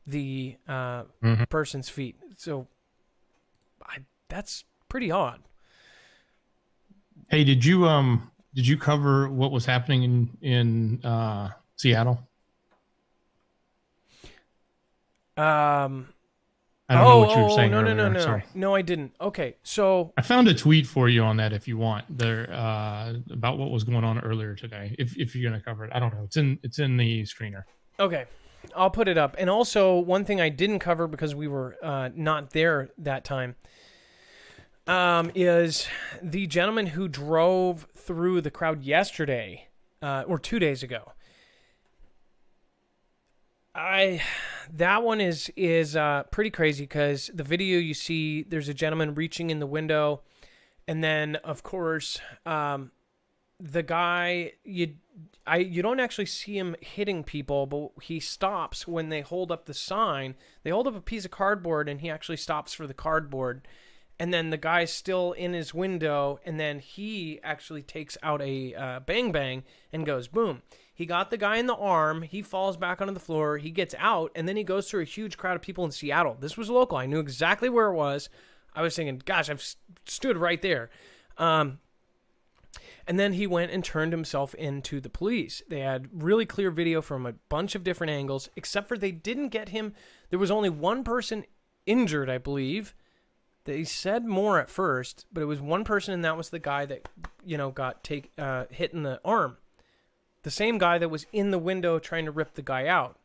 the person's feet. So that's pretty odd. Hey, did you cover what was happening in Seattle? I don't know what you were saying earlier. Sorry. No, I didn't. Okay, so I found a tweet for you on that if you want there about what was going on earlier today. If you're gonna cover it, I don't know. It's in the screener. okay, I'll put it up. And also, one thing I didn't cover because we were not there that time is the gentleman who drove through the crowd yesterday or 2 days ago. That one is pretty crazy because the video you see, there's a gentleman reaching in the window, and then of course the guy you don't actually see him hitting people, but he stops when they hold up the sign. They hold up a piece of cardboard, and he actually stops for the cardboard, and then the guy's still in his window, and then he actually takes out a bang bang and goes boom. He got the guy in the arm. He falls back onto the floor. He gets out, and then he goes through a huge crowd of people in Seattle. This was local. I knew exactly where it was. I was thinking, gosh, I've stood right there. And then he went and turned himself into the police. They had really clear video from a bunch of different angles, except for they didn't get him. There was only one person injured, I believe. They said more at first, but it was one person, and that was the guy that, got hit in the arm. The same guy that was in the window trying to rip the guy out.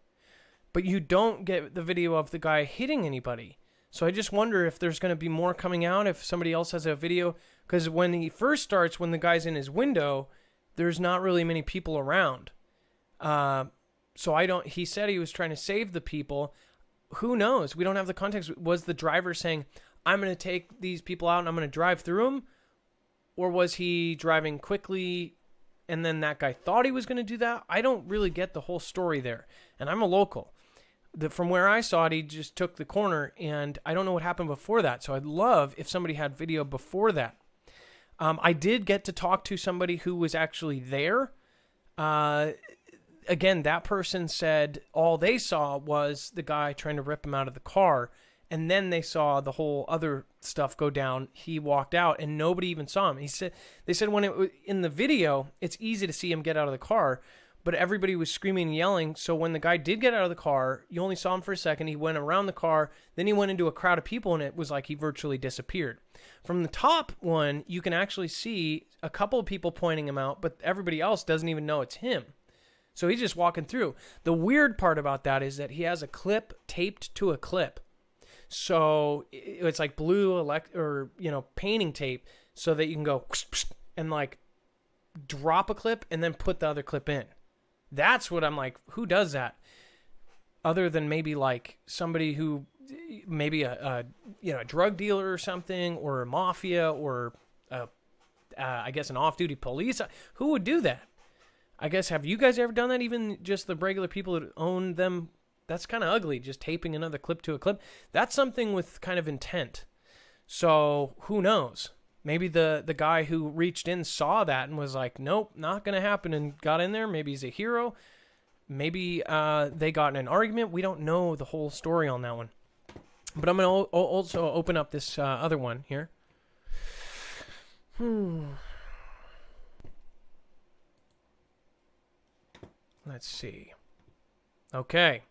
But you don't get the video of the guy hitting anybody. So I just wonder if there's going to be more coming out, if somebody else has a video. Because when he first starts, when the guy's in his window, there's not really many people around. He said he was trying to save the people. Who knows? We don't have the context. Was the driver saying, I'm going to take these people out and I'm going to drive through them? Or was he driving quickly and then that guy thought he was going to do that? I don't really get the whole story there. And I'm a local. From where I saw it, he just took the corner, and I don't know what happened before that. So I'd love if somebody had video before that. I did get to talk to somebody who was actually there. Again, that person said all they saw was the guy trying to rip him out of the car. And then they saw the whole other stuff go down. He walked out, and nobody even saw him. They said when it was in the video, it's easy to see him get out of the car, but everybody was screaming and yelling. So when the guy did get out of the car, you only saw him for a second. He went around the car, then he went into a crowd of people, and it was like he virtually disappeared. From the top one, you can actually see a couple of people pointing him out, but everybody else doesn't even know it's him. So he's just walking through. The weird part about that is that he has a clip taped to a clip. So it's like blue painting tape, so that you can go and like drop a clip and then put the other clip in. That's what I'm like, who does that? Other than maybe like somebody who maybe a drug dealer or something, or a mafia, or I guess an off-duty police. Who would do that? I guess, have you guys ever done that? Even just the regular people that own them. That's kind of ugly, just taping another clip to a clip. That's something with kind of intent. So who knows? Maybe the guy who reached in saw that and was like, nope, not going to happen, and got in there. Maybe he's a hero. Maybe they got in an argument. We don't know the whole story on that one. But I'm going to also open up this other one here. Let's see. Okay.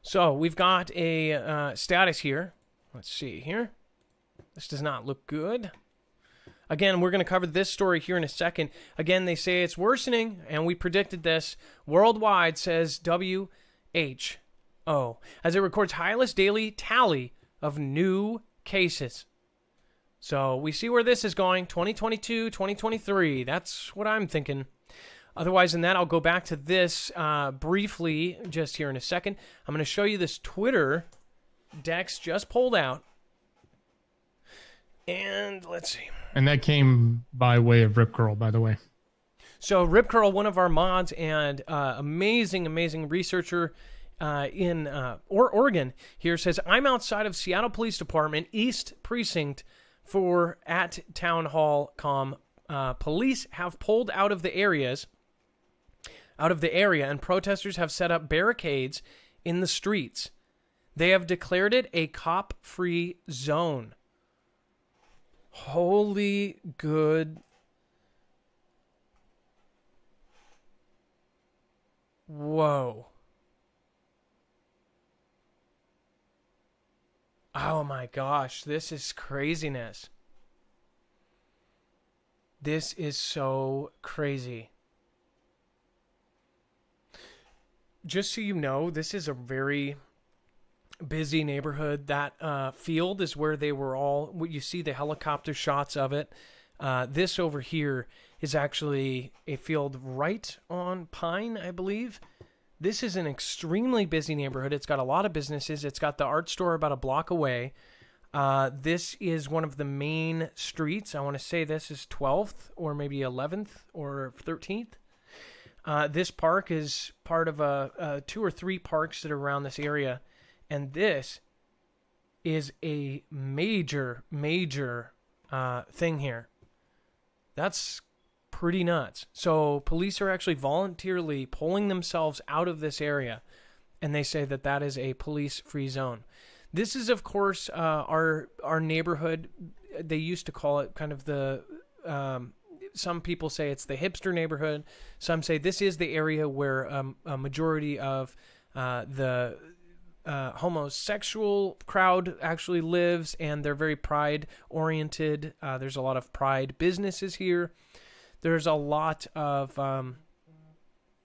So we've got a status here. Let's see here. This does not look good. Again, we're going to cover this story here in a second. Again, they say it's worsening, and we predicted this. Worldwide, says WHO, as it records highest daily tally of new cases. So we see where this is going, 2022, 2023. That's what I'm thinking. Otherwise than that, I'll go back to this briefly just here in a second. I'm going to show you this Twitter Dex just pulled out. And let's see. And that came by way of Rip Curl, by the way. So Rip Curl, one of our mods and amazing researcher in Oregon here, says, I'm outside of Seattle Police Department, East Precinct, for at Town Hall Com. Police have pulled out of the area, and protesters have set up barricades in the streets. They have declared it a cop-free zone. Holy good. Whoa. Oh my gosh, this is craziness. This is so crazy. Just so you know, this is a very busy neighborhood. That field is where they were all, you see the helicopter shots of it. This over here is actually a field right on Pine, I believe. This is an extremely busy neighborhood. It's got a lot of businesses. It's got the art store about a block away. This is one of the main streets. I want to say this is 12th or maybe 11th or 13th. This park is part of 2 or 3 parks that are around this area. And this is a major thing here. That's pretty nuts. So police are actually voluntarily pulling themselves out of this area, and they say that that is a police-free zone. This is, of course, our neighborhood. They used to call it kind of the... some people say it's the hipster neighborhood. Some say this is the area where a majority of the homosexual crowd actually lives, and they're very pride-oriented. There's a lot of pride businesses here. There's a lot of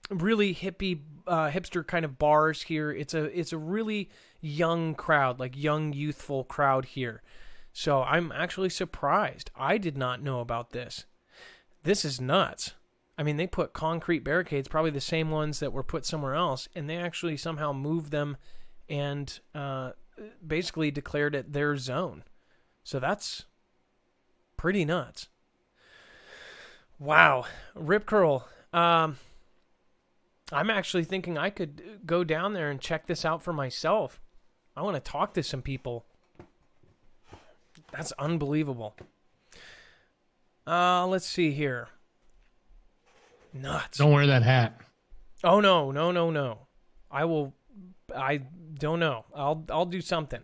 really hipster kind of bars here. It's a really young crowd, like young, youthful crowd here. So I'm actually surprised. I did not know about this. This is nuts. I mean, they put concrete barricades, probably the same ones that were put somewhere else, and they actually somehow moved them and basically declared it their zone. So that's pretty nuts. Wow. Rip Curl. I'm actually thinking I could go down there and check this out for myself. I want to talk to some people. That's unbelievable. Let's see here. Nuts. Don't wear that hat. Oh, no. I don't know. I'll do something.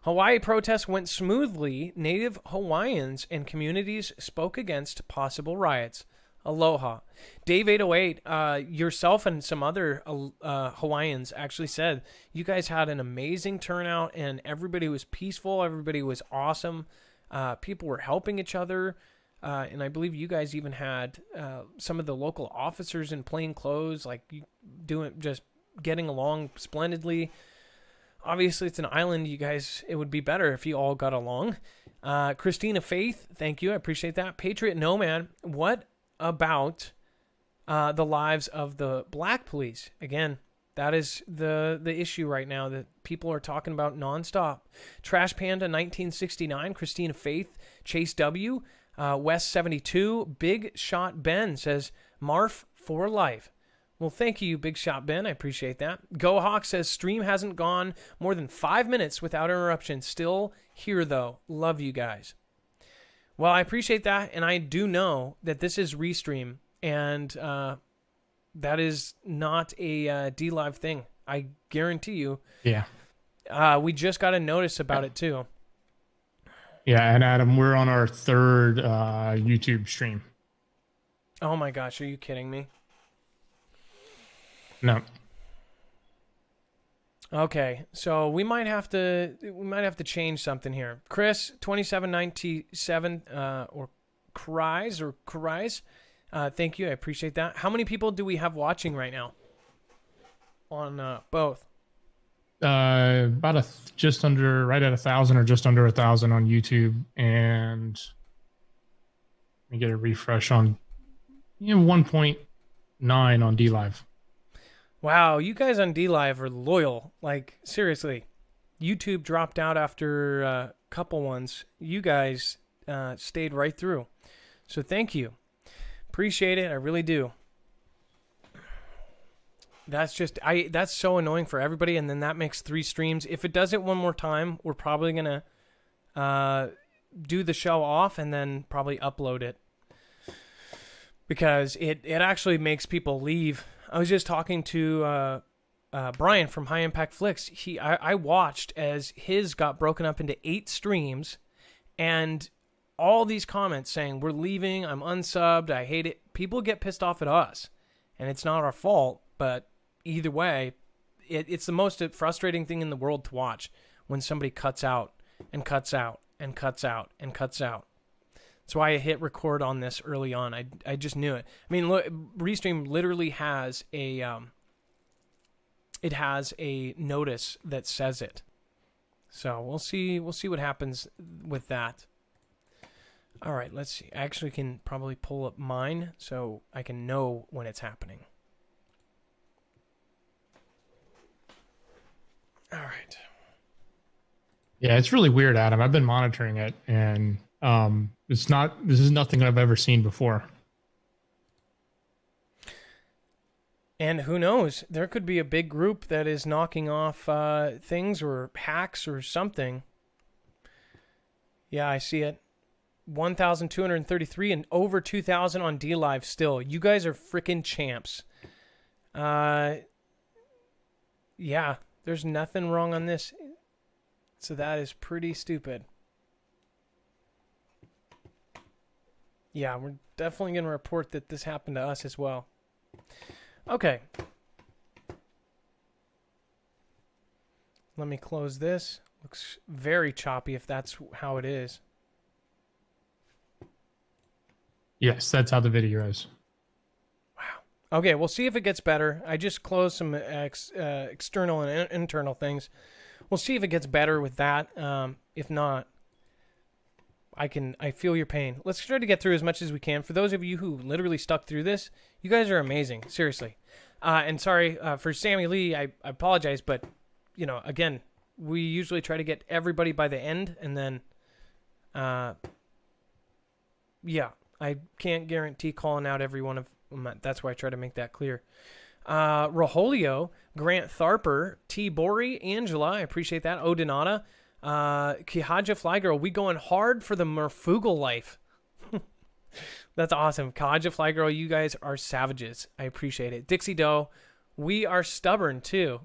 Hawaii protests went smoothly. Native Hawaiians and communities spoke against possible riots. Aloha. Dave 808, yourself and some other Hawaiians actually said you guys had an amazing turnout and everybody was peaceful. Everybody was awesome. People were helping each other. And I believe you guys even had some of the local officers in plain clothes, like just getting along splendidly. Obviously, it's an island. You guys, it would be better if you all got along. Christina Faith, thank you. I appreciate that. Patriot Nomad, what about the lives of the black police? Again, that is the issue right now that people are talking about nonstop. Trash Panda 1969, Christina Faith, Chase W., West 72, Big Shot Ben says, Marf for life. Well, thank you, Big Shot Ben. I appreciate that. Go Hawk says, stream hasn't gone more than 5 minutes without interruption. Still here, though. Love you guys. Well, I appreciate that, and I do know that this is Restream, and that is not a D-Live thing. I guarantee you. Yeah. We just got a notice about it, too. Yeah, and Adam, we're on our 3rd YouTube stream. Oh, my gosh. Are you kidding me? No. Okay, so we might have to change something here. Chris 2797 or Cries. Thank you, I appreciate that. How many people do we have watching right now on both? About just under right at 1,000 or just under 1,000 on YouTube, and let me get a refresh on 1.9 on DLive. Wow, you guys on DLive are loyal. Like, seriously. YouTube dropped out after a couple ones. You guys stayed right through. So thank you. Appreciate it. I really do. That's so annoying for everybody, and then that makes 3 streams. If it does it one more time, we're probably going to do the show off and then probably upload it. Because it actually makes people leave. I was just talking to Brian from High Impact Flicks, I watched as his got broken up into 8 streams, and all these comments saying, we're leaving, I'm unsubbed, I hate it. People get pissed off at us, and it's not our fault, but either way, it's the most frustrating thing in the world to watch when somebody cuts out and cuts out and cuts out and cuts out. That's why I hit record on this early on. I just knew it. I mean, look, Restream literally has a it has a notice that says it. So we'll see what happens with that. All right, let's see. I actually can probably pull up mine so I can know when it's happening. All right. Yeah, it's really weird, Adam. I've been monitoring it, and this is nothing I've ever seen before. And who knows? There could be a big group that is knocking off things or hacks or something. Yeah, I see it. 1,233 and over 2,000 on DLive still. You guys are freaking champs. Yeah, there's nothing wrong on this. So that is pretty stupid. Yeah, we're definitely going to report that this happened to us as well. Okay. Let me close this. Looks very choppy if that's how it is. Yes, that's how the video is. Wow. Okay, we'll see if it gets better. I just closed some external and internal things. We'll see if it gets better with that. If not, I feel your pain. Let's try to get through as much as we can. For those of you who literally stuck through this, you guys are amazing. Seriously. And sorry for Sammy Lee. I apologize, but again, we usually try to get everybody by the end, and then, yeah, I can't guarantee calling out every one of them. That's why I try to make that clear. Roholio, Grant Tharper, T. Bori, Angela, I appreciate that. Odinata, Kihaja Flygirl, we going hard for the Marfoogle life. That's awesome. Kihaja Flygirl, you guys are savages. I appreciate it. Dixie Doe, we are stubborn too.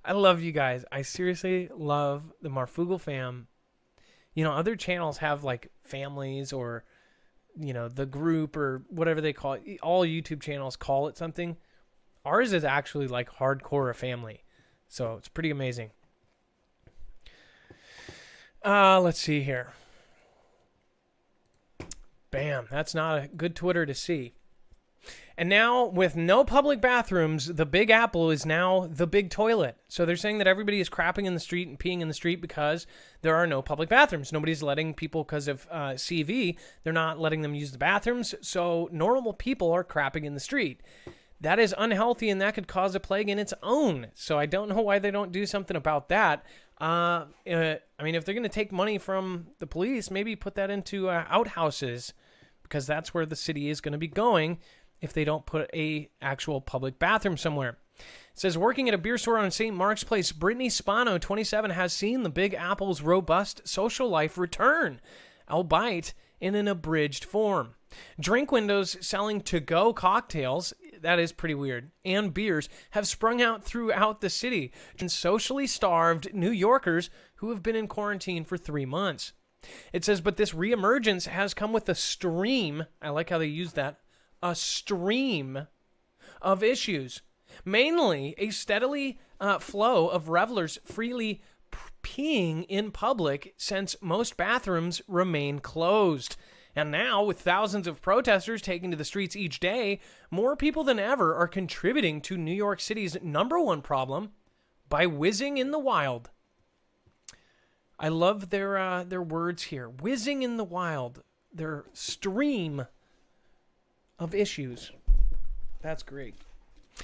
I love you guys. I seriously love the Marfoogle fam. Other channels have like families or the group or whatever they call it. All YouTube channels call it something. Ours is actually like hardcore a family. So it's pretty amazing. Let's see here. Bam. That's not a good Twitter to see. And now, with no public bathrooms, the Big Apple is now the big toilet. So they're saying that everybody is crapping in the street and peeing in the street because there are no public bathrooms. Nobody's letting people, because of CV, they're not letting them use the bathrooms. So normal people are crapping in the street. That is unhealthy, and that could cause a plague in its own. So I don't know why they don't do something about that. I mean, if they're going to take money from the police, maybe put that into outhouses, because that's where the city is going to be going if they don't put a actual public bathroom somewhere. It says, working at a beer store on St. Mark's Place, Brittany Spano, 27, has seen the Big Apple's robust social life return, albeit in an abridged form. Drink windows selling to-go cocktails, that is pretty weird, and beers have sprung out throughout the city, and socially starved New Yorkers who have been in quarantine for 3 months. It says, but this reemergence has come with a stream, I like how they use that, a stream of issues, mainly a steadily flow of revelers freely peeing in public since most bathrooms remain closed. And now, with thousands of protesters taking to the streets each day, more people than ever are contributing to New York City's #1 problem by whizzing in the wild. I love their words here. Whizzing in the wild. Their stream of issues. That's great.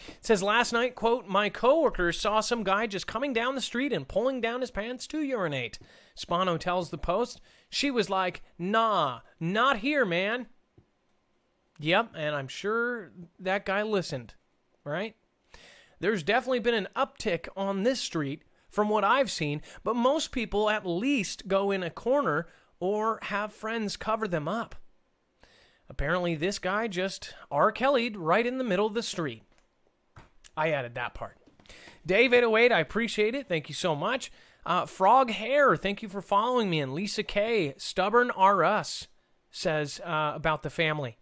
It says, last night, quote, my coworker saw some guy just coming down the street and pulling down his pants to urinate. Spano tells the Post. She was like, nah, not here, man. Yep, and I'm sure that guy listened, right? There's definitely been an uptick on this street from what I've seen, but most people at least go in a corner or have friends cover them up. Apparently, this guy just R. Kelly'd right in the middle of the street. I added that part. Dave 808, I appreciate it. Thank you so much. Frog Hair, thank you for following me. And Lisa K, Stubborn RS, says about the family.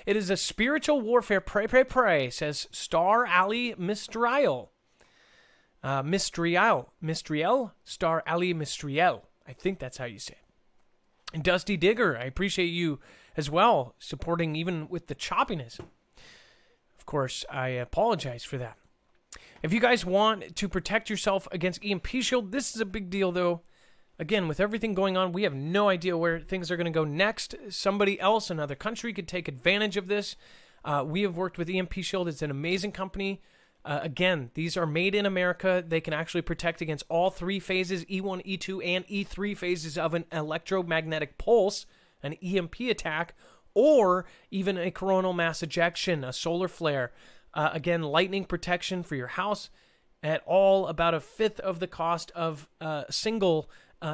It is a spiritual warfare. Pray, says Star Ali Mistriel. Mistriel? Star Ali Mistriel. I think that's how you say it. And Dusty Digger, I appreciate you as well, supporting even with the choppiness. Of course, I apologize for that. If you guys want to protect yourself against EMP shield, this is a big deal, though. Again, with everything going on, we have no idea where things are going to go next. Somebody else, another country, could take advantage of this. We have worked with EMP Shield. It's an amazing company. Again, these are made in America. They can actually protect against all three phases, E1, E2, and E3 phases of an electromagnetic pulse, an EMP attack, or even a coronal mass ejection, a solar flare. Again, lightning protection for your house at all about a fifth of the cost of a single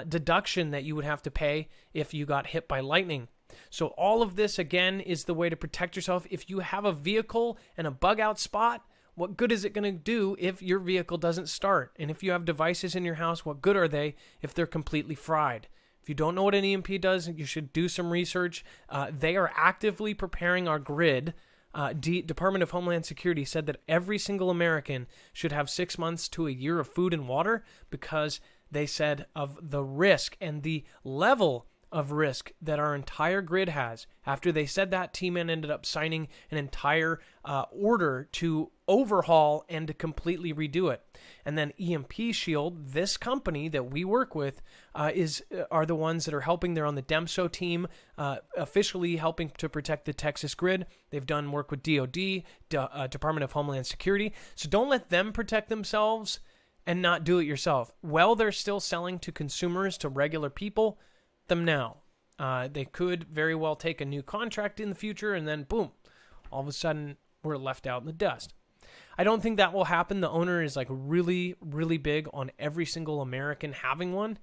deduction that you would have to pay if you got hit by lightning. So all of this, again, is the way to protect yourself. If you have a vehicle and a bug out spot, what good is it going to do if your vehicle doesn't start? And if you have devices in your house, what good are they if they're completely fried? If you don't know what an EMP does, you should do some research. They are actively preparing our grid. Department of Homeland Security said that every single American should have 6 months to a year of food and water because they said of the risk and the level of risk that our entire grid has. After they said that, T-Man ended up signing an entire order to overhaul and to completely redo it. And then EMP Shield, this company that we work with, are the ones that are helping. They're on the DEMSO team, officially helping to protect the Texas grid. They've done work with DOD, Department of Homeland Security. So don't let them protect themselves and not do it yourself. Well, they're still selling to consumers, to regular people, them now. They could very well take a new contract in the future and then boom, all of a sudden we're left out in the dust. I don't think that will happen. The owner is like really, really big on every single American having one.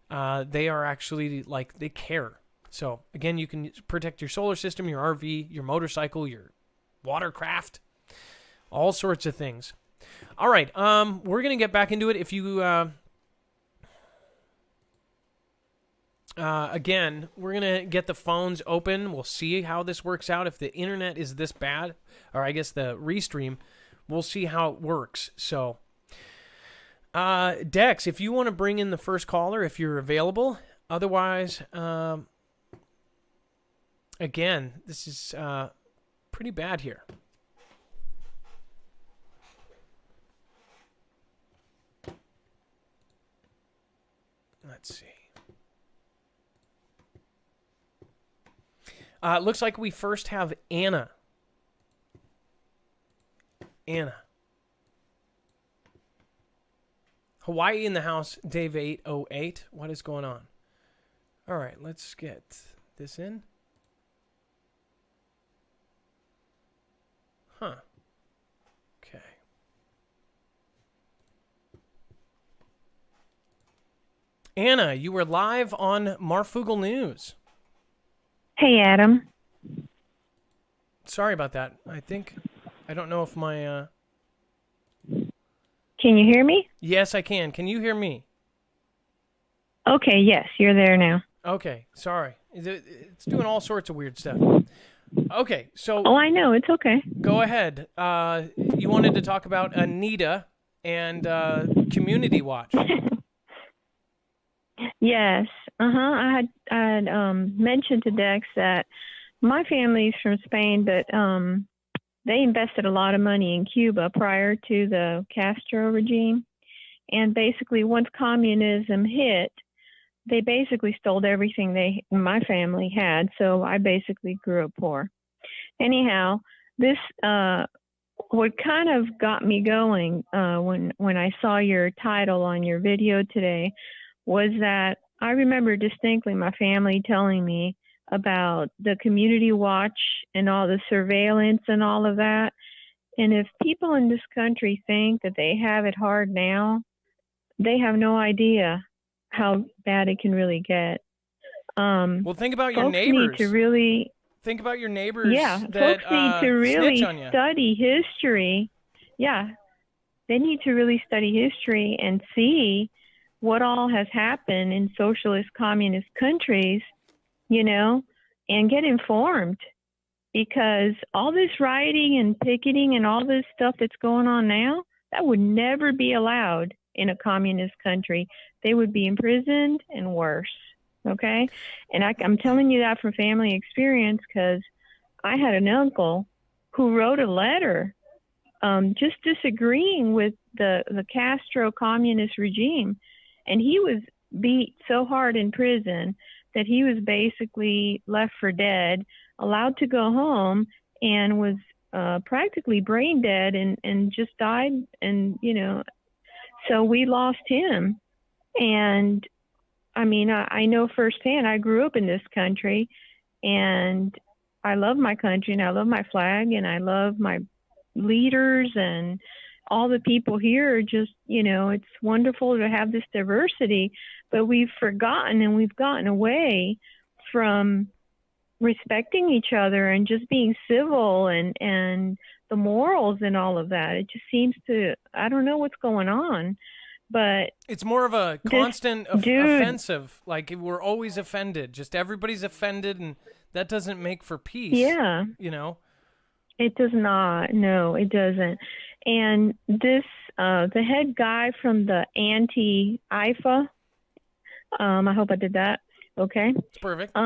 They are actually like, they care. So again, you can protect your solar system, your RV, your motorcycle, your watercraft, all sorts of things. All right. We're going to get back into it. If you, again, we're going to get the phones open. We'll see how this works out. If the internet is this bad, or I guess the restream, we'll see how it works. So, Dex, if you want to bring in the first caller, if you're available. Otherwise, again, this is pretty bad here. Let's see. It looks like we first have Anna. Hawaii in the house, Dave 808. What is going on? All right, let's get this in. Huh. Okay. Anna, you were live on Marfoogle News. Hey, Adam. Sorry about that. I don't know if my... Can you hear me? Yes, I can. Can you hear me? Okay, yes, you're there now. Okay, sorry. It's doing all sorts of weird stuff. Okay, so... Oh, I know. It's okay. Go ahead. You wanted to talk about Anita and Community Watch. Yes. I had mentioned to Dex that my family's from Spain, but they invested a lot of money in Cuba prior to the Castro regime. And basically, once communism hit, they basically stole everything my family had. So I basically grew up poor. Anyhow, this what kind of got me going when I saw your title on your video today was that I remember distinctly my family telling me about the community watch and all the surveillance and all of that. And if people in this country think that they have it hard now, they have no idea how bad it can really get. Well, think about your neighbors. Think about your neighbors. Yeah, that, folks need to really snitch on you. study history. Yeah, they need to really study history and see what all has happened in socialist communist countries, you know, and get informed, because all this rioting and picketing and all this stuff that's going on now, that would never be allowed in a communist country. They would be imprisoned and worse. Okay. And I'm telling you that from family experience, because I had an uncle who wrote a letter just disagreeing with the Castro communist regime. And he was beat so hard in prison that he was basically left for dead, allowed to go home, and was practically brain dead and just died. And, you know, so we lost him. And I mean, I know firsthand, I grew up in this country, and I love my country, and I love my flag, and I love my leaders, and all the people here are just, you know, it's wonderful to have this diversity, but we've forgotten and we've gotten away from respecting each other and just being civil and the morals and all of that. It just seems to, I don't know what's going on. But it's more of a constant offensive. Like, we're always offended. Just everybody's offended, and that doesn't make for peace. Yeah. You know? It does not. No, it doesn't. And this, the head guy from the anti-IFA, I hope I did that okay. It's perfect.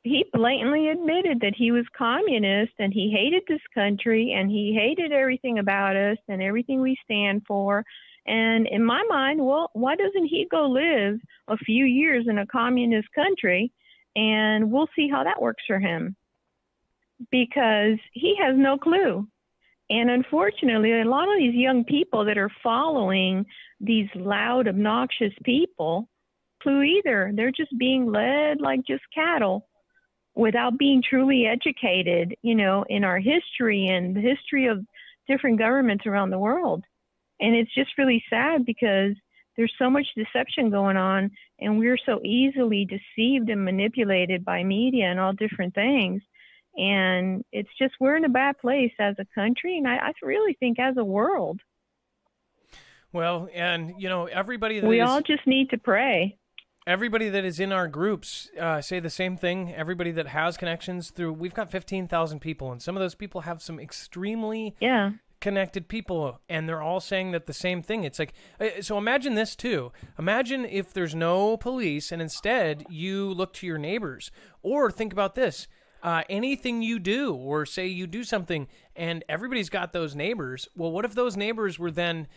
He blatantly admitted that he was communist, and he hated this country, and he hated everything about us and everything we stand for. And in my mind, well, why doesn't he go live a few years in a communist country, and we'll see how that works for him? Because he has no clue. And unfortunately, a lot of these young people that are following these loud, obnoxious people, clue either. They're just being led like just cattle without being truly educated, you know, in our history and the history of different governments around the world. And it's just really sad, because there's so much deception going on, and we're so easily deceived and manipulated by media and all different things. And it's just, we're in a bad place as a country, and I really think as a world. Well, and, you know, everybody that we all just need to pray. Everybody that is in our groups say the same thing. Everybody that has connections through, we've got 15,000 people, and some of those people have some extremely connected people, and they're all saying that the same thing. It's like, so imagine this too. Imagine if there's no police, and instead you look to your neighbors. Or think about this. Anything you do, or say you do something, and everybody's got those neighbors. Well, what if those neighbors were then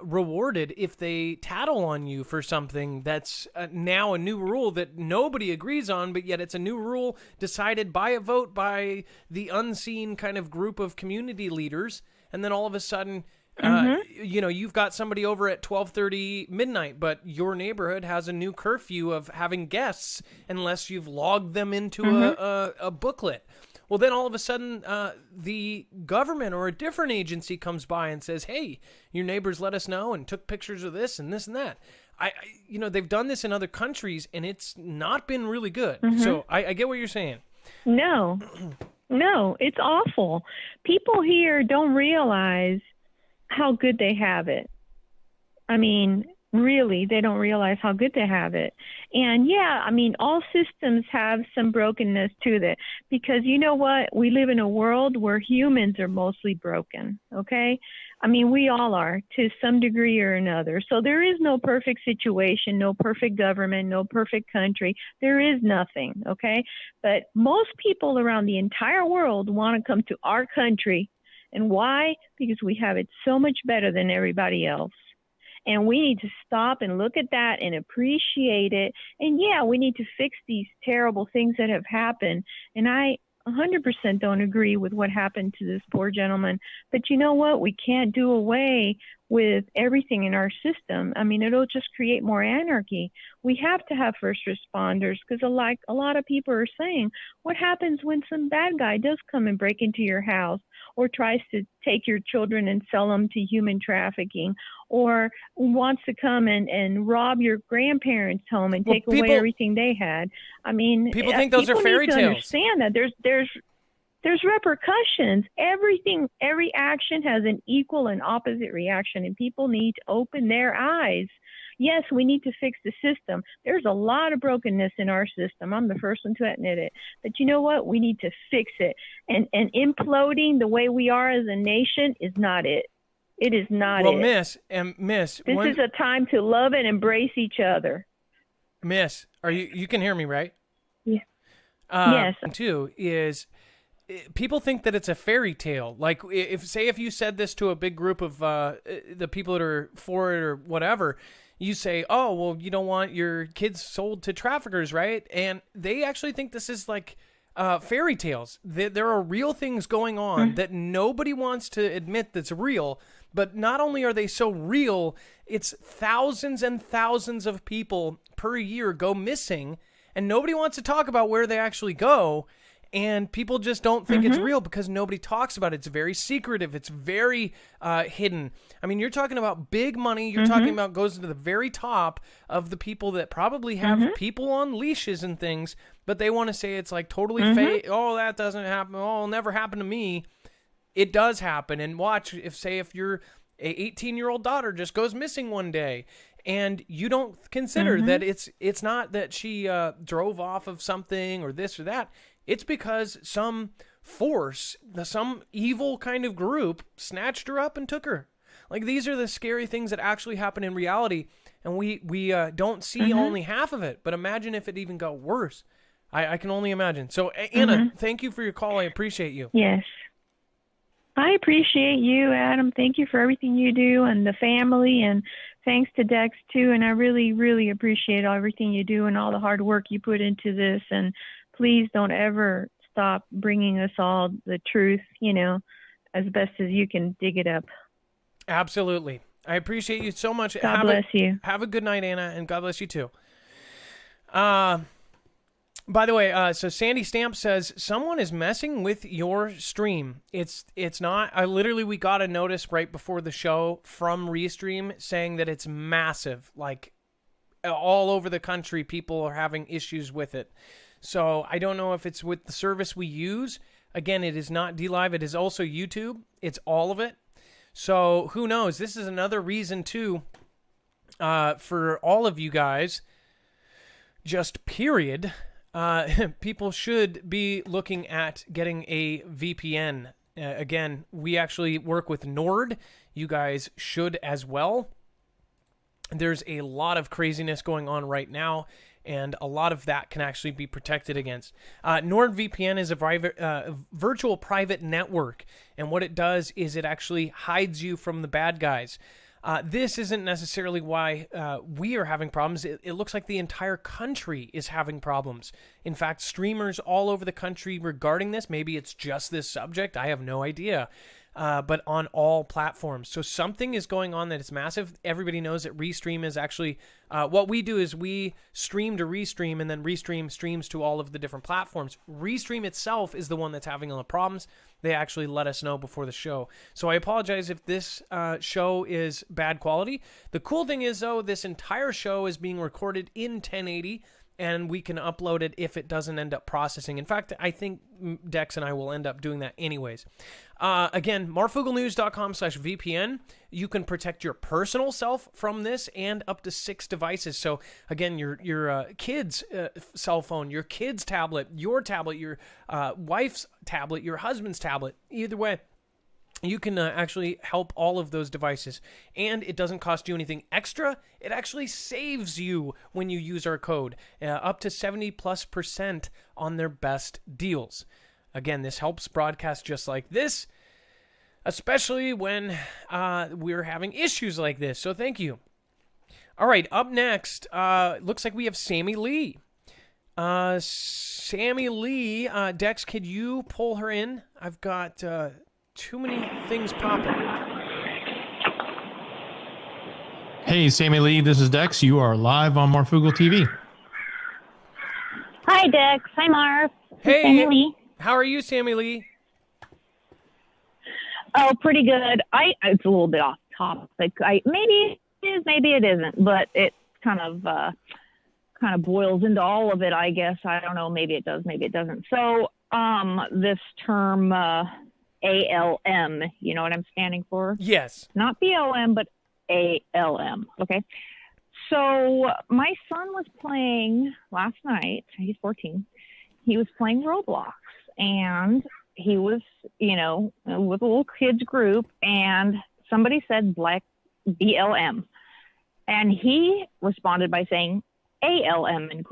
rewarded if they tattle on you for something that's now a new rule that nobody agrees on, but yet it's a new rule decided by a vote by the unseen kind of group of community leaders, and then all of a sudden, you know, you've got somebody over at 12:30 midnight, but your neighborhood has a new curfew of having guests unless you've logged them into a booklet. Well, then all of a sudden, the government or a different agency comes by and says, hey, your neighbors let us know and took pictures of this and this and that. You know, they've done this in other countries, and it's not been really good. So I get what you're saying. No, it's awful. People here don't realize how good they have it. I mean, really, they don't realize how good they have it. And yeah, I mean, all systems have some brokenness to it, because you know what? We live in a world where humans are mostly broken, okay? I mean, we all are to some degree or another. So there is no perfect situation, no perfect government, no perfect country. There is nothing, okay? But most people around the entire world want to come to our country. And why? Because we have it so much better than everybody else. And we need to stop and look at that and appreciate it. And yeah, we need to fix these terrible things that have happened. And I 100% don't agree with what happened to this poor gentleman. But you know what? We can't do away with everything in our system. I mean, it'll just create more anarchy. We have to have first responders, because like a lot of people are saying, what happens when some bad guy does come and break into your house, or tries to take your children and sell them to human trafficking, or wants to come and rob your grandparents' home and take away everything they had? I mean, people think those are fairy tales. Understand that there's repercussions. Every action has an equal and opposite reaction, and people need to open their eyes. Yes, we need to fix the system. There's a lot of brokenness in our system. I'm the first one to admit it. But you know what? We need to fix it. And imploding the way we are as a nation is not it. It is not it. Well, Miss. This is a time to love and embrace each other. Miss, you can hear me, right? Yeah. Yes. Too is people think that it's a fairy tale. Like if you said this to a big group of the people that are for it or whatever, you say, oh, well, you don't want your kids sold to traffickers, right? And they actually think this is like fairy tales. There are real things going on that nobody wants to admit that's real. But not only are they so real, it's thousands and thousands of people per year go missing, and nobody wants to talk about where they actually go. And people just don't think it's real because nobody talks about it. It's very secretive. It's very hidden. I mean, you're talking about big money. You're talking about goes to the very top of the people that probably have people on leashes and things, but they want to say it's like totally fake. Oh, that doesn't happen. Oh, it'll never happen to me. It does happen. And watch, if your 18-year-old daughter just goes missing one day, and you don't consider that it's not that she drove off of something or this or that. It's because some force, some evil kind of group snatched her up and took her. Like, these are the scary things that actually happen in reality, and we don't see only half of it. But imagine if it even got worse. I can only imagine. So, Anna, thank you for your call. I appreciate you. Yes. I appreciate you, Adam. Thank you for everything you do and the family, and thanks to Dex, too. And I really, really appreciate everything you do and all the hard work you put into this. And please don't ever stop bringing us all the truth, as best as you can dig it up. Absolutely. I appreciate you so much. God bless you. Have a good night, Anna, and God bless you too. By the way, so Sandy Stamp says, someone is messing with your stream. It's not. We got a notice right before the show from Restream saying that it's massive. Like, all over the country, people are having issues with it. So I don't know if it's with the service we use. Again, it is not DLive. It is also YouTube. It's all of it. So who knows? This is another reason, too, for all of you guys, just period, people should be looking at getting a VPN. Again, we actually work with Nord. You guys should as well. There's a lot of craziness going on right now, and a lot of that can actually be protected against. NordVPN is a virtual private network, and what it does is it actually hides you from the bad guys. This isn't necessarily why we are having problems. It looks like the entire country is having problems. In fact, streamers all over the country regarding this, maybe it's just this subject, I have no idea. But on all platforms. So something is going on that is massive. Everybody knows that Restream is actually, what we do is we stream to Restream, and then Restream streams to all of the different platforms. Restream itself is the one that's having all the problems. They actually let us know before the show. So I apologize if this show is bad quality. The cool thing is, though, this entire show is being recorded in 1080, and we can upload it if it doesn't end up processing. In fact, I think Dex and I will end up doing that anyways. Again, marfooglenews.com/VPN. You can protect your personal self from this and up to 6 devices. So again, your kid's cell phone, your kid's tablet, your wife's tablet, your husband's tablet, either way. You can actually help all of those devices, and it doesn't cost you anything extra. It actually saves you when you use our code, up to 70+% on their best deals. Again, this helps broadcast just like this, especially when we're having issues like this. So thank you. All right, up next, looks like we have Sammy Lee. Sammy Lee, Dex, could you pull her in? I've got too many things popping. Hey, Sammy Lee, this is Dex. You are live on Marfoogle TV. Hi, Dex. Hi, Marv. Hey, Sammy Lee. How are you, Sammy Lee? Oh, pretty good. It's a little bit off topic. Maybe it is, maybe it isn't, but it kind of boils into all of it, I guess. I don't know. Maybe it does, maybe it doesn't. So this term ALM. You know what I'm standing for? Yes. Not BLM, but ALM. Okay. So my son was playing last night. He's 14. He was playing Roblox, and he was, with a little kids group, and somebody said black BLM, and he responded by saying ALM in